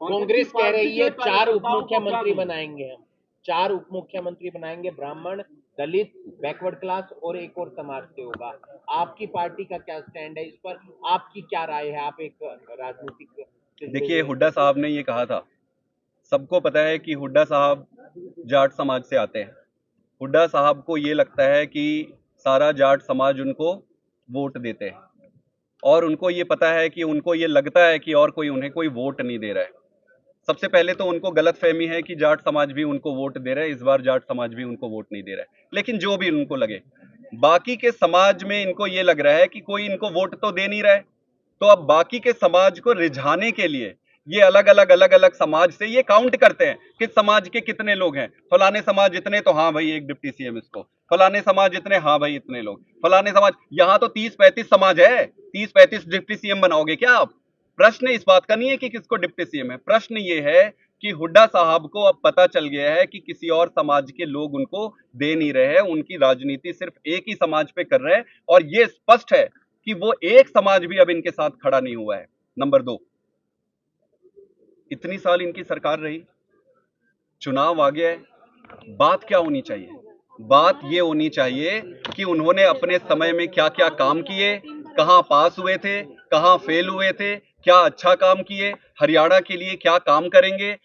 कांग्रेस कह रही है 4 उप मुख्यमंत्री बनाएंगे हम, 4 उप मुख्यमंत्री बनाएंगे, ब्राह्मण, दलित, बैकवर्ड क्लास और एक और समाज से होगा। आपकी पार्टी का क्या स्टैंड है इस पर? आपकी क्या राय है? आप एक राजनीतिक देखिए, हुड्डा साहब ने ये कहा था, सबको पता है कि हुड्डा साहब जाट समाज से आते हैं। हुड्डा साहब को ये लगता है कि सारा जाट समाज उनको वोट देते हैं, और उनको ये पता है कि उनको ये लगता है कि और कोई उन्हें कोई वोट नहीं दे रहा है। सबसे पहले तो उनको गलतफहमी है कि जाट समाज भी उनको वोट दे रहा है। इस बार जाट समाज भी उनको वोट नहीं दे रहा है, लेकिन जो भी उनको लगे, बाकी के समाज में इनको ये लग रहा है कि कोई इनको वोट तो दे नहीं रहा है। तो अब बाकी के समाज को रिझाने के लिए ये अलग अलग समाज से ये काउंट करते हैं कि समाज के कितने लोग हैं। फलाने समाज इतने, तो हाँ भाई एक डिप्टी सीएम इसको। फलाने समाज इतने, हाँ भाई इतने लोग। फलाने समाज, यहाँ तो 30-35 समाज है, 30-35 डिप्टी सीएम बनाओगे क्या आप? प्रश्न इस बात का नहीं है कि किसको डिप्टी सीएम है, प्रश्न ये है कि हुड्डा साहब को अब पता चल गया है कि किसी और समाज के लोग उनको दे नहीं रहे हैं। उनकी राजनीति सिर्फ एक ही समाज पे कर रहे हैं, और ये स्पष्ट है कि वो एक समाज भी अब इनके साथ खड़ा नहीं हुआ है। नंबर 2, इतनी साल इनकी सरकार रही, चुनाव आ गया है, बात क्या होनी चाहिए? बात ये होनी चाहिए कि उन्होंने अपने समय में क्या क्या काम किए, कहां पास हुए थे, कहां फेल हुए थे, क्या अच्छा काम किए, हरियाणा के लिए क्या काम करेंगे।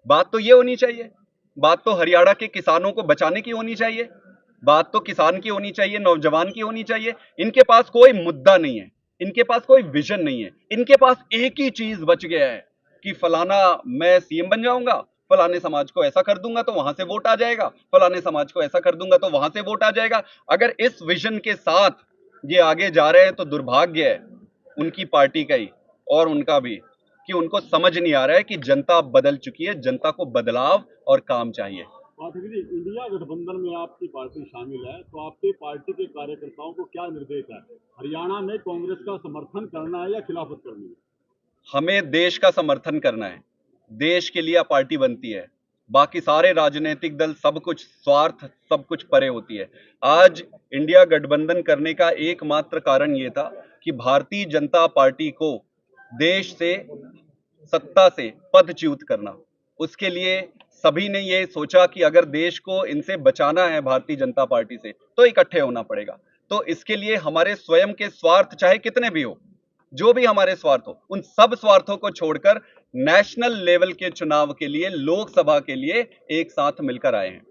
बात तो ये होनी चाहिए। बात तो हरियाणा के किसानों को बचाने की होनी चाहिए। बात तो किसान की होनी चाहिए, नौजवान की होनी चाहिए। इनके पास कोई मुद्दा नहीं है, इनके पास कोई विजन नहीं है। इनके पास एक ही चीज बच गया है कि फलाना मैं सीएम बन जाऊंगा, फलाने समाज को ऐसा कर दूंगा तो वहां से वोट आ जाएगा, फलाने समाज को ऐसा कर दूंगा तो वहां से वोट आ जाएगा। अगर इस विजन के साथ ये आगे जा रहे हैं तो दुर्भाग्य है उनकी पार्टी का ही और उनका भी, कि उनको समझ नहीं आ रहा है कि जनता बदल चुकी है, जनता को बदलाव और काम चाहिए। इंडिया गठबंधन में आपकी पार्टी शामिल है, तो आपकी पार्टी के कार्यकर्ताओं को क्या निर्देश है? हरियाणा में कांग्रेस का समर्थन करना है या खिलाफत करनी है? हमें देश का समर्थन करना है। देश के लिए पार्टी बनती है, बाकी सारे राजनीतिक दल सब कुछ स्वार्थ, सब कुछ परे होती है। आज इंडिया गठबंधन करने का एकमात्र कारण यह था कि भारतीय जनता पार्टी को देश से, सत्ता से पदच्युत करना। उसके लिए सभी ने ये सोचा कि अगर देश को इनसे बचाना है, भारतीय जनता पार्टी से, तो इकट्ठे होना पड़ेगा। तो इसके लिए हमारे स्वयं के स्वार्थ चाहे कितने भी हो, जो भी हमारे स्वार्थ हो, उन सब स्वार्थों को छोड़कर नेशनल लेवल के चुनाव के लिए, लोकसभा के लिए एक साथ मिलकर आए हैं।